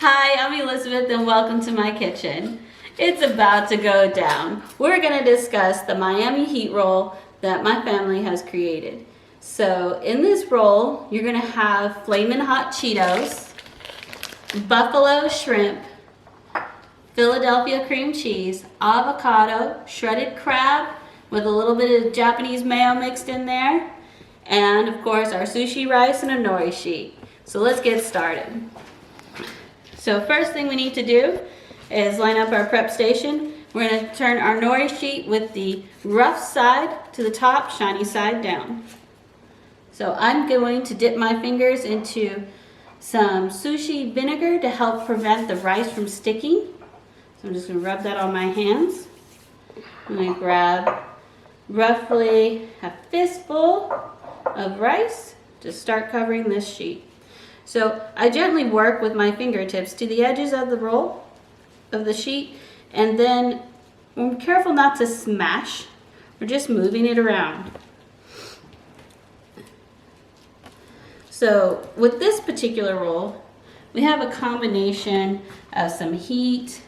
Hi, I'm Elizabeth and welcome to my kitchen. It's about to go down. We're going to discuss the Miami heat roll that my family has created. So in this roll, you're going to have Flamin' hot Cheetos, buffalo shrimp, Philadelphia cream cheese, avocado, shredded crab with a little bit of Japanese mayo mixed in there, and of course our sushi rice and a nori sheet. So let's get started. So first thing we need to do is line up our prep station. We're going to turn our nori sheet with the rough side to the top, shiny side down. So I'm going to dip my fingers into some sushi vinegar to help prevent the rice from sticking. So I'm just going to rub that on my hands. I'm going to grab roughly a fistful of rice to start covering this sheet. So I gently work with my fingertips to the edges of the roll of the sheet, and then I'm careful not to smash. We're just moving it around. So with this particular roll, we have a combination of some heat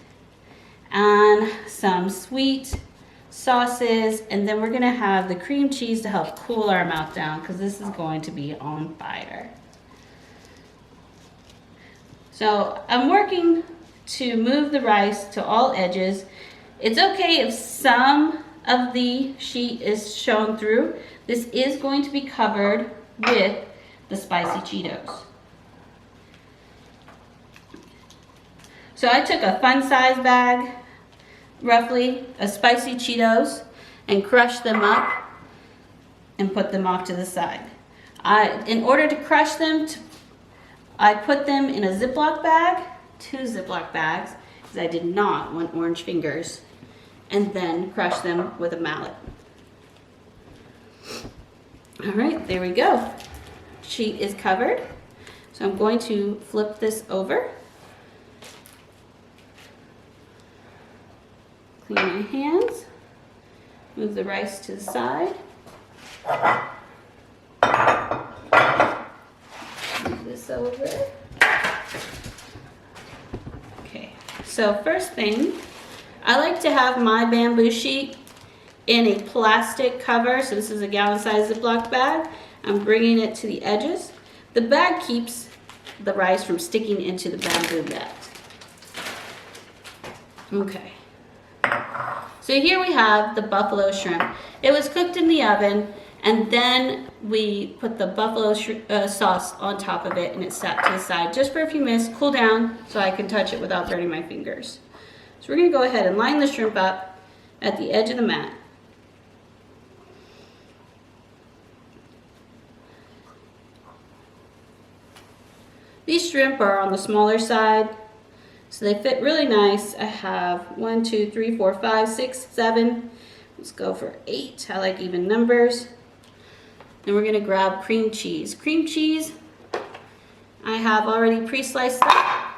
and some sweet sauces, and then we're going to have the cream cheese to help cool our mouth down because this is going to be on fire. So I'm working to move the rice to all edges. It's okay if some of the sheet is shown through. This is going to be covered with the spicy Cheetos. So I took a fun size bag, roughly, of spicy Cheetos and crushed them up and put them off to the side. In order to crush them, I put them in a Ziploc bag, 2 Ziploc bags, because I did not want orange fingers, and then crush them with a mallet. All right, there we go. Sheet is covered. So I'm going to flip this over. Clean my hands. Move the rice to the side. Move this over. Okay, so first thing, I like to have my bamboo sheet in a plastic cover. So this is a gallon-sized Ziploc bag. I'm bringing it to the edges. The bag keeps the rice from sticking into the bamboo bag. Okay. So here we have the buffalo shrimp. It was cooked in the oven, and then we put the buffalo sauce on top of it, and it sat to the side just for a few minutes, cool down, so I can touch it without burning my fingers. So we're going to go ahead and line the shrimp up at the edge of the mat. These shrimp are on the smaller side, so they fit really nice. I have 1, 2, 3, 4, 5, 6, 7. Let's go for 8. I like even numbers. Then we're going to grab cream cheese. Cream cheese, I have already pre-sliced that.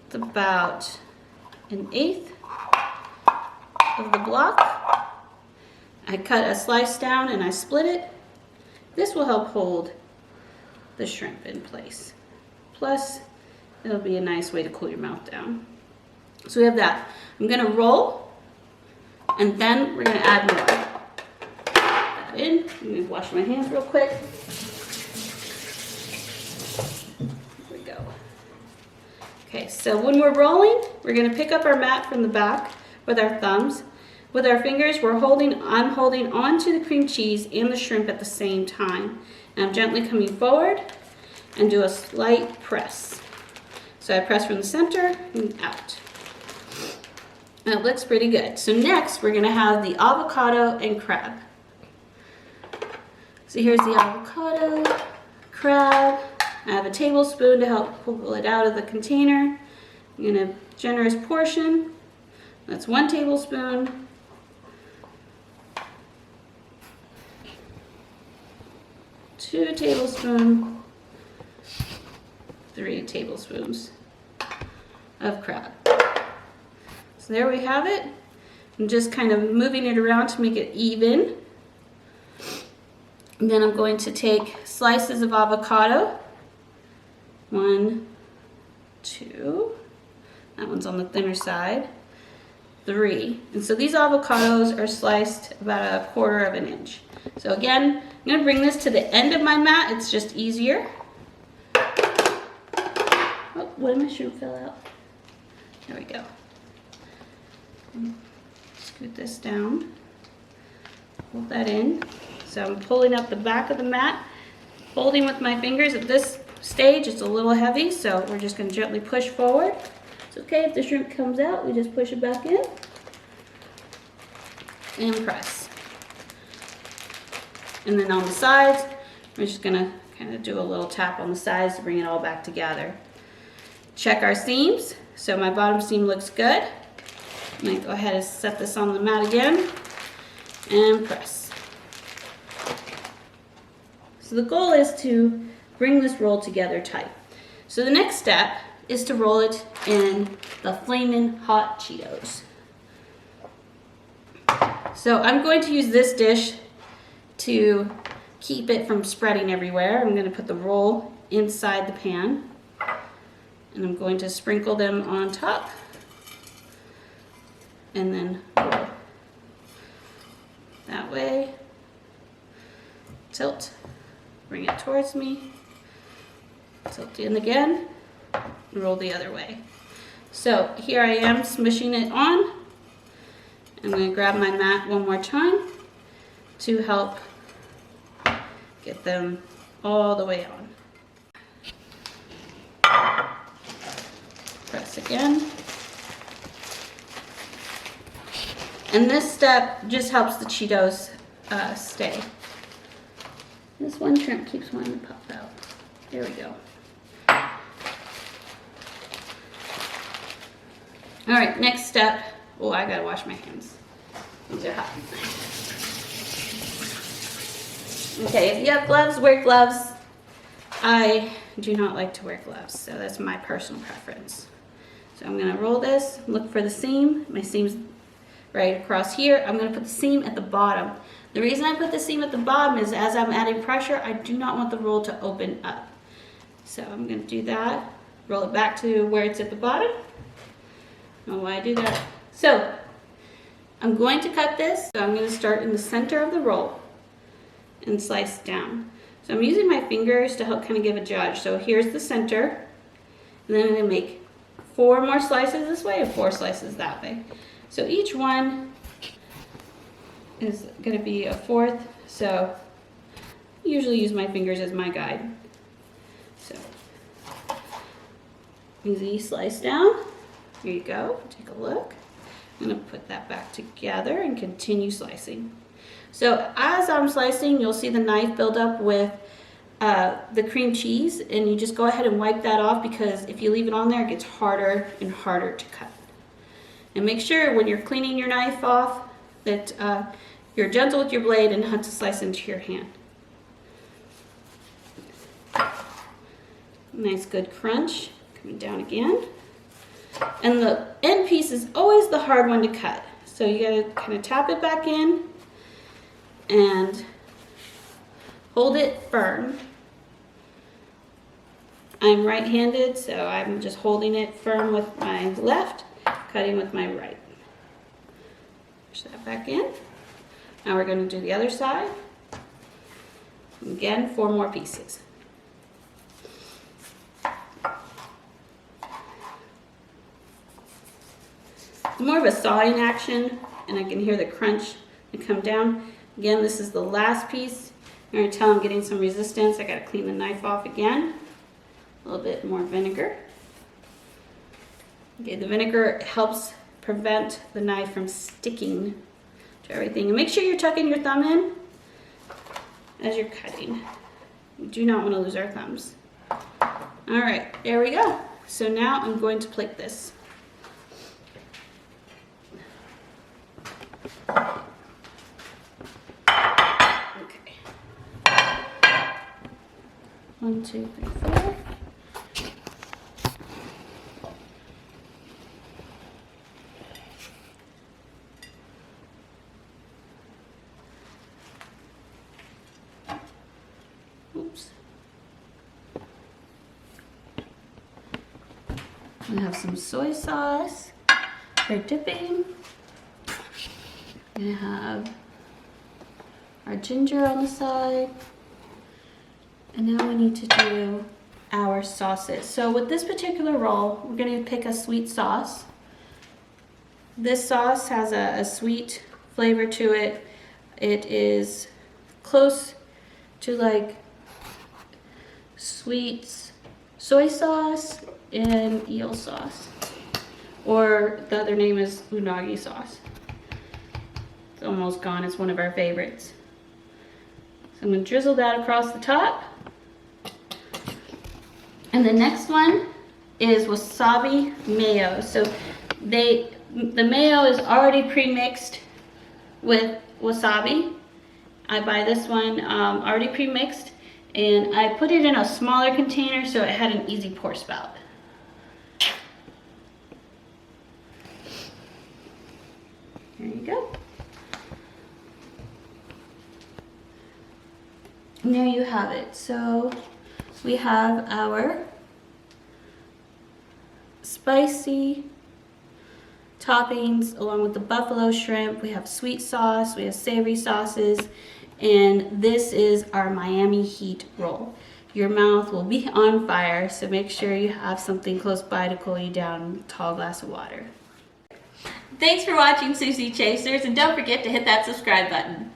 It's about 1/8 of the block. I cut a slice down and I split it. This will help hold the shrimp in place. Plus, it'll be a nice way to cool your mouth down. So we have that. I'm going to roll, and then we're going to add more. That in. Let me wash my hands real quick. There we go. Okay, so when we're rolling, we're going to pick up our mat from the back with our thumbs. With our fingers, I'm holding onto the cream cheese and the shrimp at the same time. And I'm gently coming forward and do a slight press. So I press from the center and out. And it looks pretty good. So next we're gonna have the avocado and crab. So here's the avocado, crab. I have a tablespoon to help pull it out of the container. In a generous portion. That's 1 tablespoon. 2 tablespoons, 3 tablespoons of crab. So there we have it. I'm just kind of moving it around to make it even. And then I'm going to take slices of avocado, 1, 2. That one's on the thinner side. 3. And so these avocados are sliced about 1/4 of an inch. So again, I'm going to bring this to the end of my mat. It's just easier. Oh, what did my shrimp fell out? There we go. Scoot this down. Hold that in. So I'm pulling up the back of the mat, holding with my fingers. At this stage, it's a little heavy, so we're just going to gently push forward. It's okay if the shrimp comes out, we just push it back in and press. And then on the sides, we're just going to kind of do a little tap on the sides to bring it all back together. Check our seams. So my bottom seam looks good. I'm going to go ahead and set this on the mat again and press. So the goal is to bring this roll together tight. So the next step is to roll it in the Flamin' Hot Cheetos. So I'm going to use this dish to keep it from spreading everywhere. I'm going to put the roll inside the pan, and I'm going to sprinkle them on top and then roll that way. Tilt, bring it towards me, tilt in again, and roll the other way. So here I am smushing it on. I'm going to grab my mat one more time to help get them all the way on. Press again. And this step just helps the Cheetos stay. This one shrimp keeps wanting to pop out. There we go. All right, next step. Oh, I gotta wash my hands. These are hot. Okay, if you have gloves, wear gloves. I do not like to wear gloves, so that's my personal preference. So I'm gonna roll this, look for the seam. My seam's right across here. I'm gonna put the seam at the bottom. The reason I put the seam at the bottom is as I'm adding pressure, I do not want the roll to open up. So I'm gonna do that, roll it back to where it's at the bottom. I don't know why I do that. So I'm going to cut this. So I'm going to start in the center of the roll and slice down. So I'm using my fingers to help kind of give a judge. So here's the center, and then I'm going to make 4 more slices this way and 4 slices that way. So each one is going to be a 4th. So I usually use my fingers as my guide. So easy slice down. Here you go, take a look. I'm gonna put that back together and continue slicing. So as I'm slicing, you'll see the knife build up with the cream cheese, and you just go ahead and wipe that off, because if you leave it on there, it gets harder and harder to cut. And make sure when you're cleaning your knife off that you're gentle with your blade and not to slice into your hand. Nice good crunch, coming down again. And the end piece is always the hard one to cut. So you gotta kind of tap it back in and hold it firm. I'm right-handed, so I'm just holding it firm with my left, cutting with my right. Push that back in. Now we're gonna do the other side. Again, 4 more pieces. More of a sawing action, and I can hear the crunch and come down. Again, this is the last piece. You're going to tell I'm getting some resistance. I got to clean the knife off again. A little bit more vinegar. Okay, the vinegar helps prevent the knife from sticking to everything. And make sure you're tucking your thumb in as you're cutting. We do not want to lose our thumbs. All right, there we go. So now I'm going to plate this. Okay. 1, 2, 3, 4. Oops. We have some soy sauce for dipping. We're gonna have our ginger on the side. And now we need to do our sauces. So with this particular roll, we're gonna pick a sweet sauce. This sauce has a sweet flavor to it. It is close to like sweet soy sauce and eel sauce. Or the other name is unagi sauce. It's almost gone, it's one of our favorites. So I'm gonna drizzle that across the top. And the next one is wasabi mayo. So the mayo is already pre-mixed with wasabi. I buy this one already pre-mixed, and I put it in a smaller container so it had an easy pour spout. There you go. And there you have it. So we have our spicy toppings along with the buffalo shrimp. We have sweet sauce, we have savory sauces, and this is our Miami heat roll. Your mouth will be on fire, so make sure you have something close by to cool you down, a tall glass of water. Thanks for watching Sushi Chasers, and don't forget to hit that subscribe button.